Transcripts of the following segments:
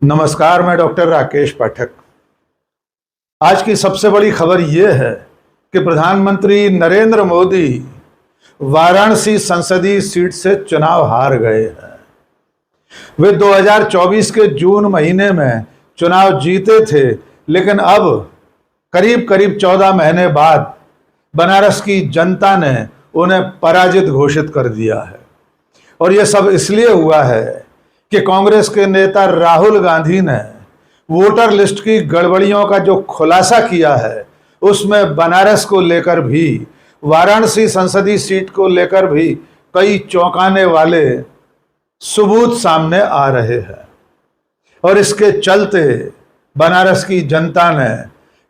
नमस्कार, मैं डॉक्टर राकेश पाठक। आज की सबसे बड़ी खबर यह है कि प्रधानमंत्री नरेंद्र मोदी वाराणसी संसदीय सीट से चुनाव हार गए हैं। वे 2024 के जून महीने में चुनाव जीते थे, लेकिन अब करीब 14 महीने बाद बनारस की जनता ने उन्हें पराजित घोषित कर दिया है। और यह सब इसलिए हुआ है कि कांग्रेस के नेता राहुल गांधी ने वोटर लिस्ट की गड़बड़ियों का जो खुलासा किया है, उसमें बनारस को लेकर भी, वाराणसी संसदीय सीट को लेकर भी कई चौंकाने वाले सबूत सामने आ रहे हैं। और इसके चलते बनारस की जनता ने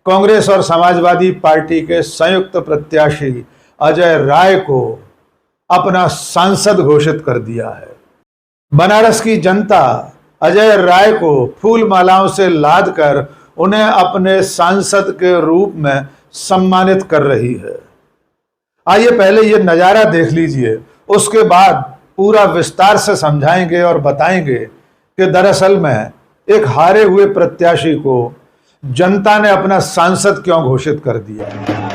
कांग्रेस और समाजवादी पार्टी के संयुक्त प्रत्याशी अजय राय को अपना सांसद घोषित कर दिया है। बनारस की जनता अजय राय को फूल मालाओं से लाद कर उन्हें अपने सांसद के रूप में सम्मानित कर रही है। आइए पहले ये नज़ारा देख लीजिए, उसके बाद पूरा विस्तार से समझाएंगे और बताएंगे कि दरअसल में एक हारे हुए प्रत्याशी को जनता ने अपना सांसद क्यों घोषित कर दिया।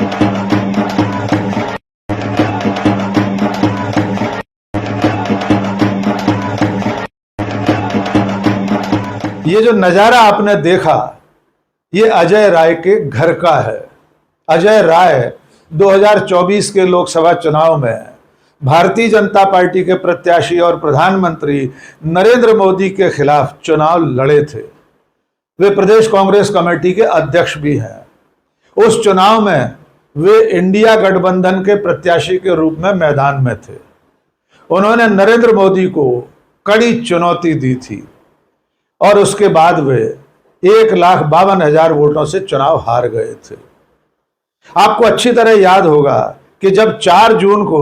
ये जो नज़ारा आपने देखा, ये अजय राय के घर का है। अजय राय 2024 के लोकसभा चुनाव में भारतीय जनता पार्टी के प्रत्याशी और प्रधानमंत्री नरेंद्र मोदी के खिलाफ चुनाव लड़े थे। वे प्रदेश कांग्रेस कमेटी के अध्यक्ष भी हैं। उस चुनाव में वे इंडिया गठबंधन के प्रत्याशी के रूप में मैदान में थे। उन्होंने नरेंद्र मोदी को कड़ी चुनौती दी थी और उसके बाद वे 1,52,000 वोटों से चुनाव हार गए थे। आपको अच्छी तरह याद होगा कि जब 4 जून को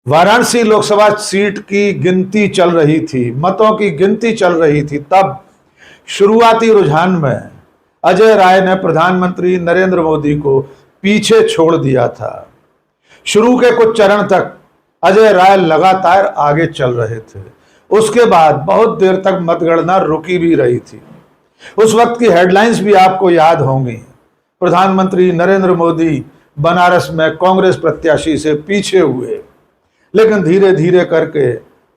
वाराणसी लोकसभा सीट की गिनती चल रही थी, मतों की गिनती चल रही थी, तब शुरुआती रुझान में अजय राय ने प्रधानमंत्री नरेंद्र मोदी को पीछे छोड़ दिया था। शुरू के कुछ चरण तक अजय राय लगातार आगे चल रहे थे। उसके बाद बहुत देर तक मतगणना रुकी भी रही थी। उस वक्त की हेडलाइंस भी आपको याद होंगी। प्रधानमंत्री नरेंद्र मोदी बनारस में कांग्रेस प्रत्याशी से पीछे हुए, लेकिन धीरे धीरे करके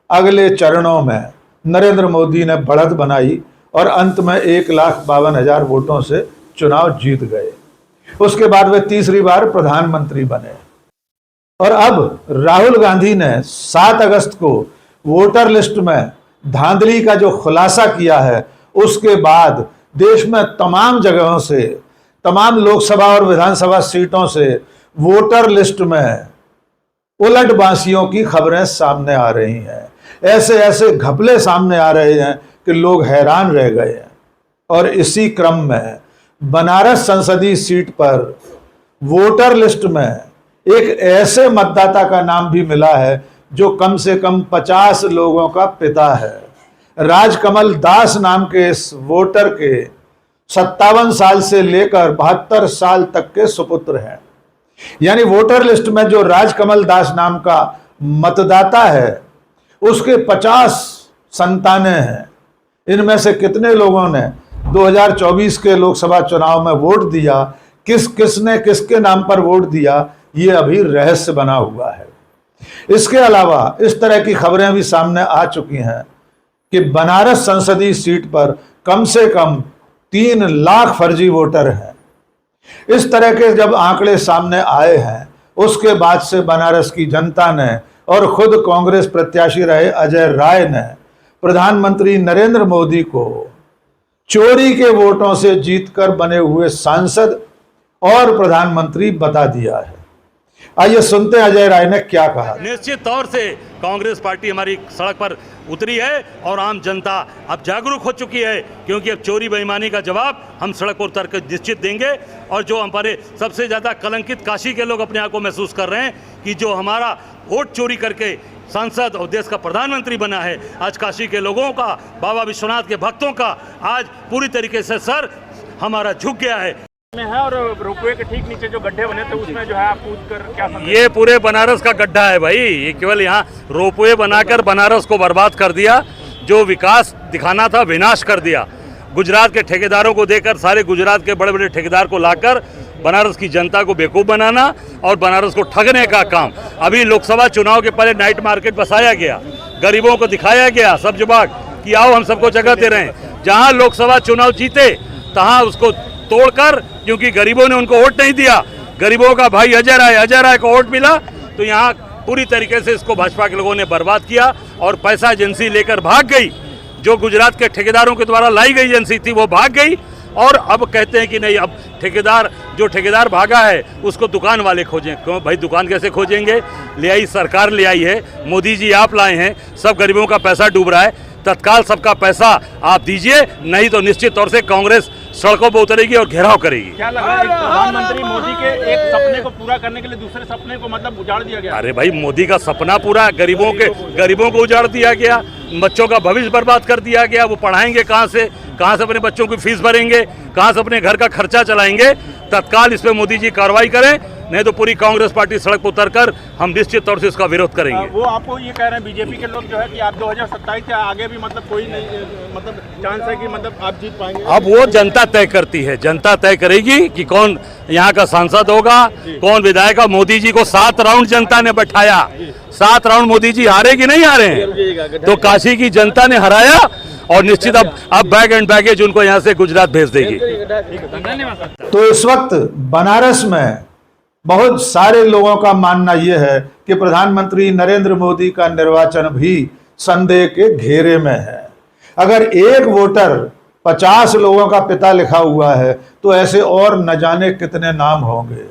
अगले चरणों में नरेंद्र मोदी ने बढ़त बनाई और अंत में 1,52,000 वोटों से चुनाव जीत गए। उसके बाद वे तीसरी बार प्रधानमंत्री बने। और अब राहुल गांधी ने 7 अगस्त को वोटर लिस्ट में धांधली का जो खुलासा किया है, उसके बाद देश में तमाम जगहों से, तमाम लोकसभा और विधानसभा सीटों से वोटर लिस्ट में उलटबाजियों की खबरें सामने आ रही हैं। ऐसे ऐसे घपले सामने आ रहे हैं कि लोग हैरान रह गए हैं। और इसी क्रम में बनारस संसदीय सीट पर वोटर लिस्ट में एक ऐसे मतदाता का नाम भी मिला है जो कम से कम 50 लोगों का पिता है। राजकमल दास नाम के इस वोटर के 57 साल से लेकर 72 साल तक के सुपुत्र हैं। यानी वोटर लिस्ट में जो राजकमल दास नाम का मतदाता है, उसके 50 संतानें हैं। इनमें से कितने लोगों ने 2024 के लोकसभा चुनाव में वोट दिया, किसने किसके नाम पर वोट दिया, ये अभी रहस्य बना हुआ है। इसके अलावा इस तरह की खबरें भी सामने आ चुकी हैं कि बनारस संसदीय सीट पर कम से कम 3 लाख फर्जी वोटर हैं। इस तरह के जब आंकड़े सामने आए हैं, उसके बाद से बनारस की जनता ने और खुद कांग्रेस प्रत्याशी रहे अजय राय ने प्रधानमंत्री नरेंद्र मोदी को चोरी के वोटों से जीतकर बने हुए सांसद और प्रधानमंत्री बता दिया है। आइए सुनते हैं अजय राय ने क्या कहा। निश्चित तौर से कांग्रेस पार्टी हमारी सड़क पर उतरी है और आम जनता अब जागरूक हो चुकी है, क्योंकि अब चोरी बेईमानी का जवाब हम सड़क पर उतर कर निश्चित देंगे। और जो हमारे सबसे ज़्यादा कलंकित काशी के लोग अपने आप को महसूस कर रहे हैं कि जो हमारा वोट चोरी करके सांसद और देश का प्रधानमंत्री बना है, आज काशी के लोगों का, बाबा विश्वनाथ के भक्तों का आज पूरी तरीके से सर हमारा झुक गया है। में है और रोपवे के ठीक नीचे जो गड्ढे बने थे उसमें जो है आप कूद कर क्या समझे? ये पूरे बनारस का गड्ढा है भाई। ये केवल यहाँ रोपवे बनाकर बनारस को बर्बाद कर दिया। जो विकास दिखाना था विनाश कर दिया। गुजरात के ठेकेदारों को देकर, सारे गुजरात के बड़े बड़े ठेकेदार को लाकर बनारस की जनता को बेवकूफ़ बनाना और बनारस को ठगने का काम। अभी लोकसभा चुनाव के पहले नाइट मार्केट बसाया गया, गरीबों को दिखाया गया सब्ज बाग कि आओ हम सबको जगह दे रहे हैं। जहां लोकसभा चुनाव जीते तहां उसको तोड़कर, क्योंकि गरीबों ने उनको वोट नहीं दिया, गरीबों का भाई अजय राय को वोट मिला, तो यहाँ पूरी तरीके से इसको भाजपा के लोगों ने बर्बाद किया और पैसा एजेंसी लेकर भाग गई। जो गुजरात के ठेकेदारों के द्वारा लाई गई एजेंसी थी वो भाग गई और अब कहते हैं कि नहीं, अब ठेकेदार भागा है उसको दुकान वाले खोजें। क्यों भाई, दुकान कैसे खोजेंगे? ले आई सरकार, ले आई है, मोदी जी आप लाए हैं, सब गरीबों का पैसा डूब रहा है। तत्काल सबका पैसा आप दीजिए, नहीं तो निश्चित तौर से कांग्रेस सड़कों पर उतरेगी और घेराव करेगी। क्या लगा है प्रधानमंत्री मोदी के एक सपने को पूरा करने के लिए दूसरे सपने को मतलब उजाड़ दिया गया? अरे भाई, मोदी का सपना पूरा, गरीबों को उजाड़ दिया गया, बच्चों का भविष्य बर्बाद कर दिया गया। वो पढ़ाएंगे कहाँ से अपने बच्चों की फीस भरेंगे, कहाँ से अपने घर का खर्चा चलाएंगे? तत्काल इस पे मोदी जी कार्रवाई करें, नहीं तो पूरी कांग्रेस पार्टी सड़क पर उतरकर हम निश्चित तौर से इसका विरोध करेंगे। वो आपको ये कह रहे हैं बीजेपी के लोग जो है कि आप 2027 से आगे भी मतलब कोई नहीं, मतलब चांस है कि मतलब आप जीत पाएंगे? अब वो जनता तय करती है, जनता तय करेगी कि कौन यहाँ का सांसद होगा, कौन विधायक। मोदी जी को 7 राउंड जनता ने बैठाया, 7 राउंड मोदी जी हारे कि नहीं हारे हैं? तो काशी की जनता ने हराया और निश्चित अब बैग एंड बैगेज उनको यहाँ से गुजरात भेज देगी। तो इस वक्त बनारस में बहुत सारे लोगों का मानना यह है कि प्रधानमंत्री नरेंद्र मोदी का निर्वाचन भी संदेह के घेरे में है। अगर एक वोटर 50 लोगों का पिता लिखा हुआ है तो ऐसे और न जाने कितने नाम होंगे,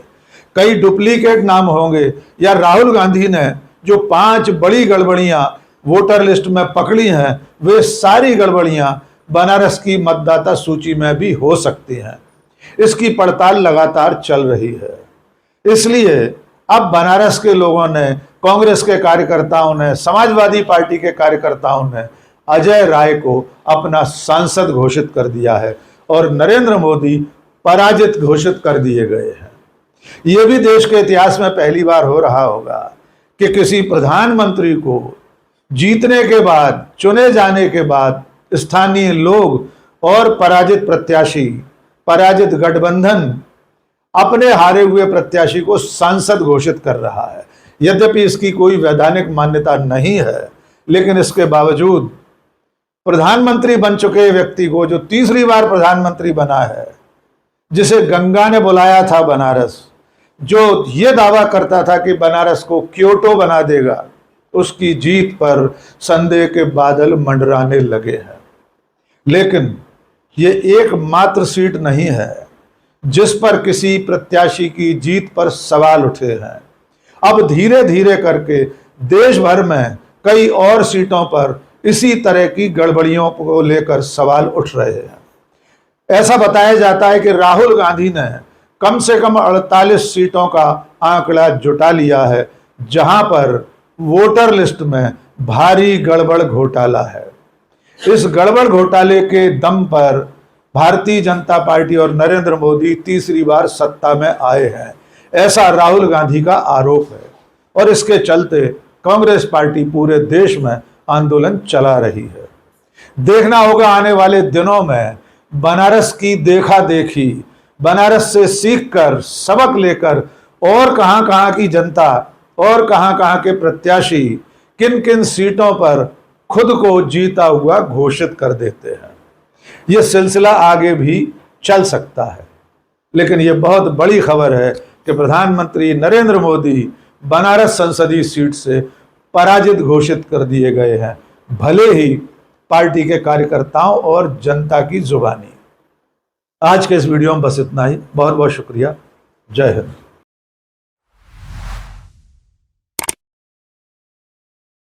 कई डुप्लीकेट नाम होंगे। या राहुल गांधी ने जो 5 बड़ी गड़बड़ियां वोटर लिस्ट में पकड़ी हैं, वे सारी गड़बड़ियां बनारस की मतदाता सूची में भी हो सकती हैं। इसकी पड़ताल लगातार चल रही है। इसलिए अब बनारस के लोगों ने, कांग्रेस के कार्यकर्ताओं ने, समाजवादी पार्टी के कार्यकर्ताओं ने अजय राय को अपना सांसद घोषित कर दिया है और नरेंद्र मोदी पराजित घोषित कर दिए गए हैं। यह भी देश के इतिहास में पहली बार हो रहा होगा कि किसी प्रधानमंत्री को जीतने के बाद, चुने जाने के बाद स्थानीय लोग और पराजित प्रत्याशी, पराजित गठबंधन अपने हारे हुए प्रत्याशी को सांसद घोषित कर रहा है। यद्यपि इसकी कोई वैधानिक मान्यता नहीं है, लेकिन इसके बावजूद प्रधानमंत्री बन चुके व्यक्ति को, जो तीसरी बार प्रधानमंत्री बना है, जिसे गंगा ने बुलाया था बनारस, जो ये दावा करता था कि बनारस को क्योटो बना देगा, उसकी जीत पर संदेह के बादल मंडराने लगे हैं। लेकिन ये एकमात्र सीट नहीं है जिस पर किसी प्रत्याशी की जीत पर सवाल उठे हैं। अब धीरे धीरे करके देश भर में कई और सीटों पर इसी तरह की गड़बड़ियों को लेकर सवाल उठ रहे हैं। ऐसा बताया जाता है कि राहुल गांधी ने कम से कम 48 सीटों का आंकड़ा जुटा लिया है, जहां पर वोटर लिस्ट में भारी गड़बड़ घोटाला है। इस गड़बड़ घोटाले के दम पर भारतीय जनता पार्टी और नरेंद्र मोदी तीसरी बार सत्ता में आए हैं, ऐसा राहुल गांधी का आरोप है। और इसके चलते कांग्रेस पार्टी पूरे देश में आंदोलन चला रही है। देखना होगा आने वाले दिनों में बनारस की देखा देखी, बनारस से सीखकर, सबक लेकर और कहां की जनता और कहां के प्रत्याशी किन किन सीटों पर खुद को जीता हुआ घोषित कर देते हैं। यह सिलसिला आगे भी चल सकता है, लेकिन यह बहुत बड़ी खबर है कि प्रधानमंत्री नरेंद्र मोदी बनारस संसदीय सीट से पराजित घोषित कर दिए गए हैं, भले ही पार्टी के कार्यकर्ताओं और जनता की जुबानी। आज के इस वीडियो में बस इतना ही। बहुत बहुत शुक्रिया। जय हिंद।